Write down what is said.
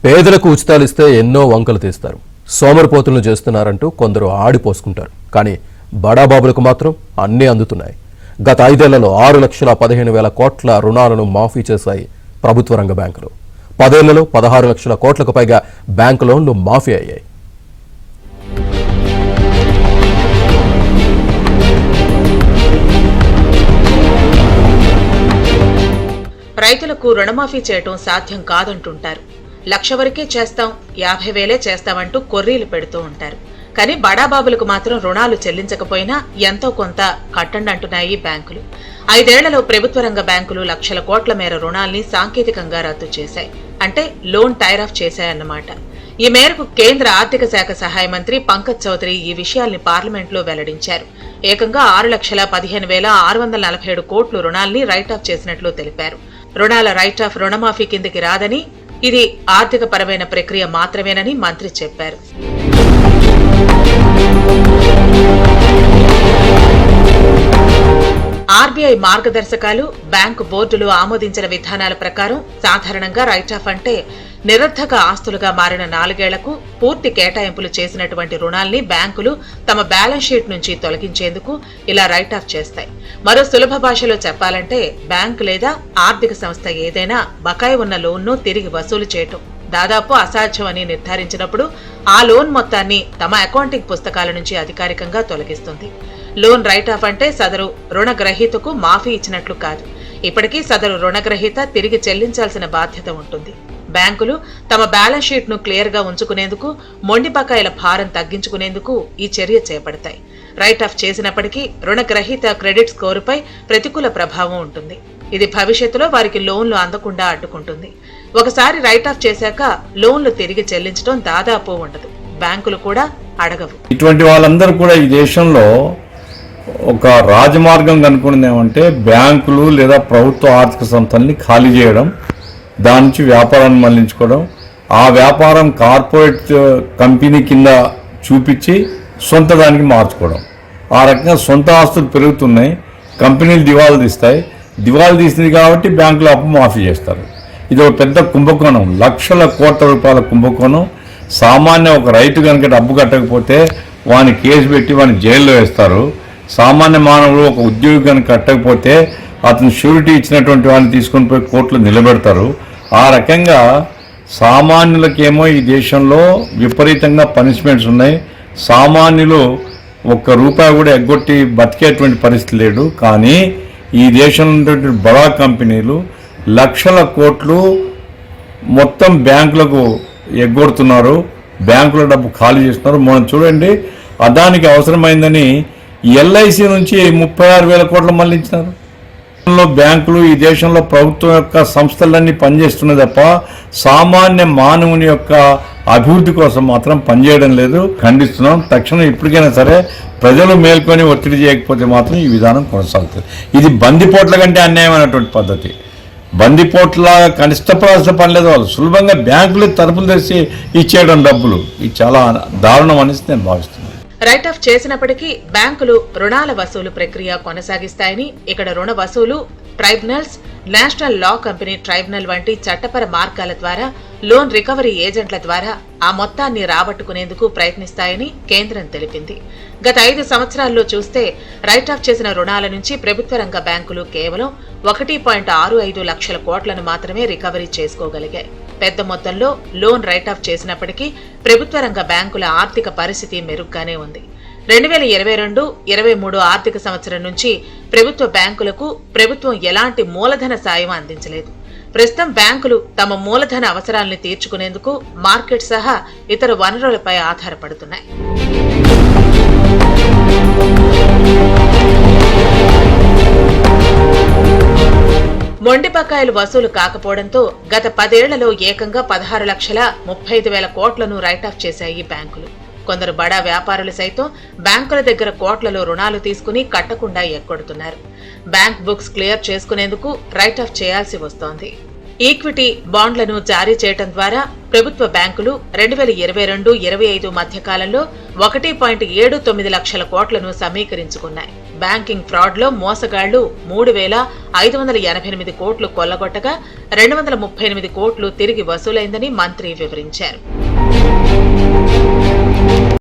పేదలకు ఉచితాలిస్తే ఎన్నో వంకలు తీస్తారు. సోమరిపోతులను చేస్తున్నారంటూ కొందరు ఆడిపోసుకుంటారు. కానీ బడాబాబులకు మాత్రం అన్నీ అందుతున్నాయి. గత 5 ఏళ్లలో 6,15,000 కోట్ల రుణాలను మాఫీ చేశాయి ప్రభుత్వ రంగ బ్యాంకులు. 10 ఏళ్లలో 16 లక్షల కోట్లకు పైగా బ్యాంకు లోన్లు మాఫీ అయ్యాయి. రైతులకు రుణమాఫీ చేయటం సాధ్యం కాదంటుంటారు. 1,00,000 వరకే చేస్తాం, 50,000 చేస్తామంటూ కొర్రీలు పెడుతూ ఉంటారు. కానీ బడాబాబులకు మాత్రం రుణాలు చెల్లించకపోయినా ఎంతో కొంత కట్టండి అంటున్నాయి బ్యాంకులు. 5 ఏళ్లలో ప్రభుత్వ రంగ బ్యాంకులు లక్షల కోట్ల మేర రుణాల్ని సాంకేతికంగా రద్దు చేశాయి. అంటే లోన్ టైర్ ఆఫ్ చేశాయన్నమాట. ఈ మేరకు కేంద్ర ఆర్థిక శాఖ సహాయ మంత్రి పంకజ్ చౌదరి ఈ విషయాల్ని పార్లమెంట్లో వెల్లడించారు. ఏకంగా 6,15,647 కోట్లు రుణాల్ని రైట్ ఆఫ్ చేసినట్లు తెలిపారు. రుణాల రైట్ ఆఫ్ రుణమాఫీ కిందికి రాదని, ఇది ఆర్థిక పరమైన ప్రక్రియ మాత్రమేనని మంత్రి చెప్పారు. ఆర్బీఐ మార్గదర్శకాలు, బ్యాంకు బోర్డులు ఆమోదించిన విధానాల ప్రకారం సాధారణంగా రైట్ ఆఫ్ అంటే నిరర్థక ఆస్తులుగా మారిన 4 ఏళ్లకు పూర్తి కేటాయింపులు చేసినటువంటి రుణాల్ని బ్యాంకులు తమ బ్యాలెన్స్ షీట్ నుంచి తొలగించేందుకు ఇలా రైట్ ఆఫ్ చేస్తాయి. మరో సులభ భాషలో చెప్పాలంటే బ్యాంకు లేదా ఆర్థిక సంస్థ ఏదైనా బకాయి ఉన్న లోన్ను తిరిగి వసూలు చేయటం దాదాపు అసాధ్యమని నిర్ధారించినప్పుడు ఆ లోన్ మొత్తాన్ని తమ అకౌంటింగ్ పుస్తకాల నుంచి అధికారికంగా తొలగిస్తుంది. లోన్ రైట్ ఆఫ్ అంటే సదరు రుణగ్రహీతకు మాఫీ ఇచ్చినట్లు కాదు. ఇప్పటికీ సదరు రుణగ్రహీత తిరిగి చెల్లించాల్సిన బాధ్యత ఉంటుంది. బ్యాంకులు తమ బ్యాలెన్స్ షీట్ ను క్లియర్ గా ఉంచుకునేందుకు, మొండి బకాయిల భారం తగ్గించుకునేందుకు ఈ చర్య చేపడతాయి. రైట్ ఆఫ్ చేసినప్పటికీ రుణగ్రహీత క్రెడిట్ స్కోరుపై ప్రతికూల ప్రభావం ఉంటుంది. ఇది భవిష్యత్తులో వారికి లోన్లు అందకుండా అడ్డుకుంటుంది. ఒకసారి రైట్ ఆఫ్ చేశాక లోన్లు తిరిగి చెల్లించడం దాదాపు ఉండదు. బ్యాంకులు కూడా అడగవు. ఇటువంటి వాళ్ళందరూ కూడా ఈ దేశంలో ఒక రాజమార్గం కనుక్కున్నది ఏమంటే బ్యాంకులు లేదా ప్రభుత్వ ఆర్థిక సంస్థల్ని ఖాళీ చేయడం, దాని నుంచి వ్యాపారాన్ని మళ్లించుకోవడం, ఆ వ్యాపారం కార్పొరేట్ కంపెనీ కింద చూపించి సొంత దానికి మార్చుకోవడం. ఆ రకంగా సొంత ఆస్తులు పెరుగుతున్నాయి, కంపెనీలు దివాళా తీస్తాయి. దివాళా తీసింది కాబట్టి బ్యాంకులు అప్పు మాఫీ చేస్తారు. ఇది ఒక పెద్ద కుంభకోణం, లక్షల కోట్ల రూపాయల కుంభకోణం. సామాన్య ఒక రైతు కనుక డబ్బు కట్టకపోతే వాని కేసు పెట్టి వాని జైల్లో వేస్తారు. సామాన్య మానవుడు ఒక ఉద్యోగి కనుక కట్టకపోతే అతను షూరిటీ ఇచ్చినటువంటి వాడిని తీసుకొని పోయి కోర్టులో నిలబెడతారు. ఆ రకంగా సామాన్యులకేమో ఈ దేశంలో విపరీతంగా పనిష్మెంట్స్ ఉన్నాయి. సామాన్యులు ₹1 కూడా ఎగ్గొట్టి బతికేటువంటి పరిస్థితి లేడు. కానీ ఈ దేశంలో ఉన్నటువంటి బడా కంపెనీలు లక్షల కోట్లు మొత్తం బ్యాంకులకు ఎగ్గొడుతున్నారు, బ్యాంకుల డబ్బు ఖాళీ చేస్తున్నారు. మనం చూడండి, అదానికి అవసరమైందని ఎల్ఐసి నుంచి 36,000 కోట్లు మళ్లించినారు. బ్యాంకులు ఈ దేశంలో ప్రభుత్వం యొక్క సంస్థలన్నీ పనిచేస్తున్నాయి తప్ప సామాన్య మానవుని యొక్క అభివృద్ధి కోసం మాత్రం పనిచేయడం లేదు. ఖండిస్తున్నాం. తక్షణం ఇప్పటికైనా సరే ప్రజలు మేల్కొని ఒత్తిడి చేయకపోతే మాత్రం ఈ విధానం కొనసాగుతుంది. ఇది బందిపోట్ల కంటే అన్యాయమైనటువంటి పద్ధతి. బందిపోట్ల కనిష్టపడాల్సిన పని లేదు. వాళ్ళు సులభంగా బ్యాంకులు తలుపులు తెరిచి ఇచ్చేయడం డబ్బులు, ఇది చాలా దారుణం అనేసి నేను భావిస్తున్నాను. రైట్ ఆఫ్ చేసినప్పటికీ బ్యాంకులు రుణాల వసూలు ప్రక్రియ కొనసాగిస్తాయని, ఇక్కడ రుణ వసూలు ట్రైబ్యునల్స్, నేషనల్ లా కంపెనీ ట్రైబ్యునల్ వంటి చట్టపర మార్గాల ద్వారా, లోన్ రికవరీ ఏజెంట్ల ద్వారా ఆ మొత్తాన్ని రాబట్టుకునేందుకు ప్రయత్నిస్తాయని కేంద్రం తెలిపింది. గత 5 సంవత్సరాల్లో చూస్తే రైట్ ఆఫ్ చేసిన రుణాల నుంచి ప్రభుత్వ రంగ బ్యాంకులు కేవలం 1.65 లక్షల కోట్లను మాత్రమే రికవరీ చేసుకోగలిగాయి. పెద్ద మొత్తంలో లోన్ రైట్ ఆఫ్ చేసినప్పటికీ ప్రభుత్వ రంగ బ్యాంకుల ఆర్థిక పరిస్థితి మెరుగ్గానే ఉంది. 2022-23 ఆర్థిక సంవత్సరం నుంచి ప్రభుత్వ బ్యాంకులకు ప్రభుత్వం ఎలాంటి మూలధన సాయం అందించలేదు. ప్రస్తుతం బ్యాంకులు తమ మూలధన అవసరాలను తీర్చుకునేందుకు మార్కెట్ సహా ఇతర వనరులపై ఆధారపడుతున్నాయి. మొండి బకాయిలు వసూలు కాకపోవడంతో గత 10 ఏళ్లలో ఏకంగా 16,35,000 కోట్లను రైట్ ఆఫ్ చేశాయి బ్యాంకులు. కొందరు బడా వ్యాపారులు సైతం బ్యాంకుల దగ్గర కోట్లలో రుణాలు తీసుకుని కట్టకుండా ఎగ్గొడుతున్నారు. బ్యాంక్ బుక్స్ క్లియర్ చేసుకునేందుకు రైట్ ఆఫ్ చేయాల్సి వస్తోంది. ఈక్విటీ బాండ్లను జారీ చేయడం ద్వారా ప్రభుత్వ బ్యాంకులు 2022-25 మధ్య కాలంలో 1.79 లక్షల కోట్లను సమీకరించుకున్నాయి. బ్యాంకింగ్ ఫ్రాడ్ లో మోసగాళ్లు 3,588 కోట్లు కొల్లగొట్టగా 238 కోట్లు తిరిగి వసూలైందని మంత్రి వివరించారు.